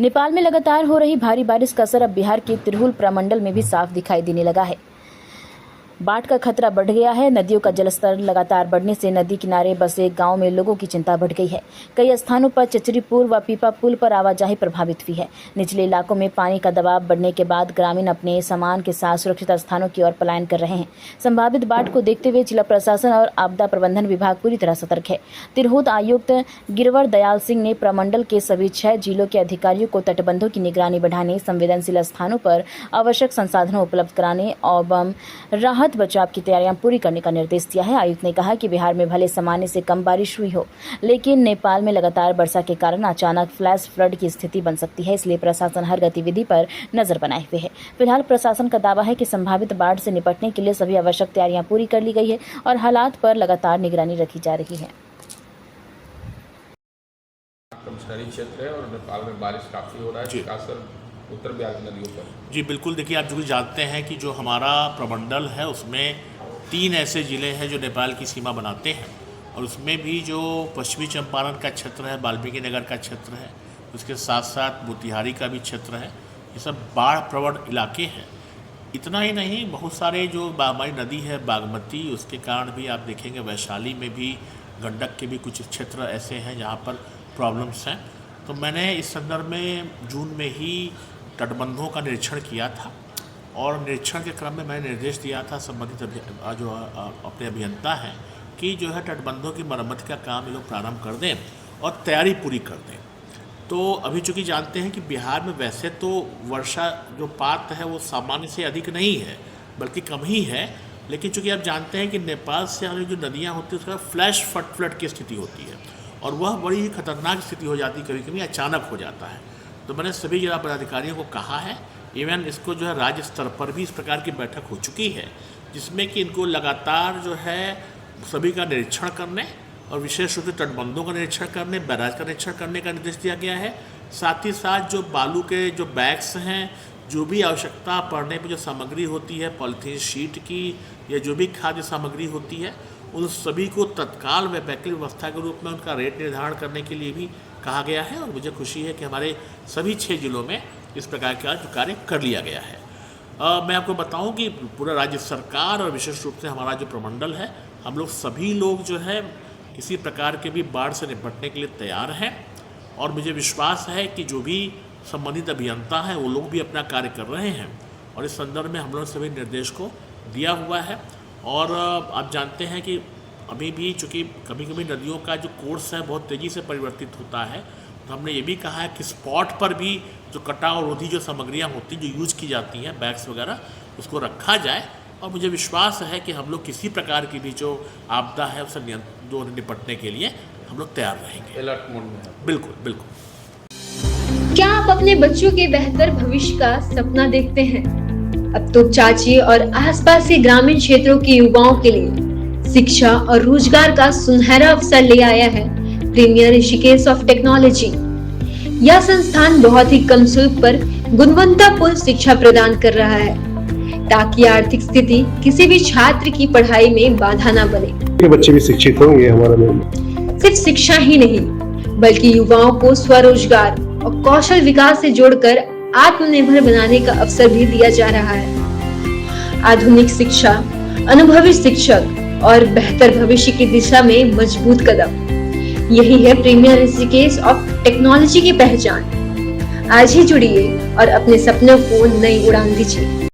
नेपाल में लगातार हो रही भारी बारिश का असर अब बिहार के तिरहुल प्रमंडल में भी साफ दिखाई देने लगा है। बाढ़ का खतरा बढ़ गया है। नदियों का जलस्तर लगातार बढ़ने से नदी किनारे बसे गांव में लोगों की चिंता बढ़ गई है। कई स्थानों पर चचरीपुर व पीपा पुल पर आवाजाही प्रभावित हुई है। निचले इलाकों में पानी का दबाव बढ़ने के बाद ग्रामीण अपने सामान के साथ सुरक्षित स्थानों की ओर पलायन कर रहे हैं। संभावित बाढ़ को देखते हुए जिला प्रशासन और आपदा प्रबंधन विभाग पूरी तरह सतर्क है। तिरहुत आयुक्त गिरवर दयाल सिंह ने प्रमंडल के सभी 6 जिलों के अधिकारियों को तटबंधों की निगरानी बढ़ाने, संवेदनशील स्थानों पर आवश्यक संसाधनों उपलब्ध कराने एवं राहत बचाव की तैयारियां पूरी करने का निर्देश दिया है। आयुक्त ने कहा कि बिहार में भले सामान्य से कम बारिश हुई हो, लेकिन नेपाल में लगातार वर्षा के कारण अचानक फ्लैश फ्लड की स्थिति बन सकती है, इसलिए प्रशासन हर गतिविधि पर नजर बनाए हुए है। फिलहाल प्रशासन का दावा है कि संभावित बाढ़ से निपटने के लिए सभी आवश्यक तैयारियां पूरी कर ली गई है और हालात पर लगातार निगरानी रखी जा रही है। शहरी क्षेत्र है और नेपाल में बारिश काफ़ी हो रहा है, खासकर उत्तर बिहार की नदियों पर। जी बिल्कुल, देखिए आप जो भी जानते हैं कि जो हमारा प्रमंडल है उसमें 3 ऐसे ज़िले हैं जो नेपाल की सीमा बनाते हैं और उसमें भी जो पश्चिमी चंपारण का क्षेत्र है, वाल्मीकि नगर का क्षेत्र है, उसके साथ साथ मोतिहारी का भी क्षेत्र है। ये सब बाढ़ प्रवण इलाके हैं। इतना ही नहीं, बहुत सारे जो हमारी नदी है बागमती, उसके कारण भी आप देखेंगे वैशाली में भी, गंडक के भी कुछ क्षेत्र ऐसे हैं जहाँ पर प्रॉब्लम्स हैं। तो मैंने इस संदर्भ में जून में ही तटबंधों का निरीक्षण किया था और निरीक्षण के क्रम में मैंने निर्देश दिया था संबंधित जो अपने अभियंता हैं कि जो है तटबंधों की मरम्मत का काम ये लोग प्रारंभ कर दें और तैयारी पूरी कर दें। तो अभी चूँकि जानते हैं कि बिहार में वैसे तो वर्षा जो पात है वो सामान्य से अधिक नहीं है, बल्कि कम ही है, लेकिन चूँकि आप जानते हैं कि नेपाल से आने जो नदियाँ होती हैं उसका फ्लैश फ्लड की स्थिति होती है और वह बड़ी ही खतरनाक स्थिति हो जाती है, कभी कभी अचानक हो जाता है। तो मैंने सभी जिला पदाधिकारियों को कहा है, इवन इसको जो है राज्य स्तर पर भी इस प्रकार की बैठक हो चुकी है, जिसमें कि इनको लगातार जो है सभी का निरीक्षण करने और विशेष रूप से तटबंधों का निरीक्षण करने, बैराज का निरीक्षण करने का निर्देश दिया गया है। साथ ही साथ जो बालू के जो बैग्स हैं, जो भी आवश्यकता पड़ने पर जो सामग्री होती है, पॉलीथीन शीट की या जो भी खाद्य सामग्री होती है, उन सभी को तत्काल वैकल्पिक व्यवस्था के रूप में उनका रेट निर्धारण करने के लिए भी कहा गया है। और मुझे खुशी है कि हमारे सभी 6 जिलों में इस प्रकार का जो कार्य कर लिया गया है। मैं आपको बताऊं कि पूरा राज्य सरकार और विशेष रूप से हमारा जो प्रमंडल है, हम लोग सभी लोग जो है किसी प्रकार के भी बाढ़ से निपटने के लिए तैयार हैं और मुझे विश्वास है कि जो भी संबंधित अभियंता हैं वो लोग भी अपना कार्य कर रहे हैं और इस संदर्भ में हम लोग सभी निर्देश को दिया हुआ है। और आप जानते हैं कि अभी भी चूँकि कभी कभी नदियों का जो कोर्स है बहुत तेज़ी से परिवर्तित होता है, तो हमने ये भी कहा है कि स्पॉट पर भी जो कटाव रोधी जो सामग्रियाँ होती हैं, जो यूज की जाती हैं, बैग्स वगैरह, उसको रखा जाए। और मुझे विश्वास है कि हम लोग किसी प्रकार की भी जो आपदा है उससे निपटने के लिए हम लोग तैयार रहेंगे। अलर्ट मोड में। बिल्कुल बिल्कुल। क्या आप अपने बच्चों के बेहतर भविष्य का सपना देखते हैं? अब तो चाची और आसपास के ग्रामीण क्षेत्रों के युवाओं के लिए शिक्षा और रोजगार का सुनहरा अवसर ले आया है प्रीमियर ऋषिकेश ऑफ टेक्नोलॉजी। यह संस्थान बहुत ही कम शुल्क पर गुणवत्तापूर्ण शिक्षा प्रदान कर रहा है, ताकि आर्थिक स्थिति किसी भी छात्र की पढ़ाई में बाधा न बने। बच्चे भी शिक्षित होंगे हमारा में। सिर्फ शिक्षा ही नहीं, बल्कि युवाओं को स्वरोजगार और कौशल विकास से जोड़कर आत्मनिर्भर बनाने का अवसर भी दिया जा रहा है। आधुनिक शिक्षा, अनुभवी शिक्षक और बेहतर भविष्य की दिशा में मजबूत कदम, यही है प्रीमियर ऋषिकेश ऑफ टेक्नोलॉजी की पहचान। आज ही जुड़िए और अपने सपनों को नई उड़ान दीजिए।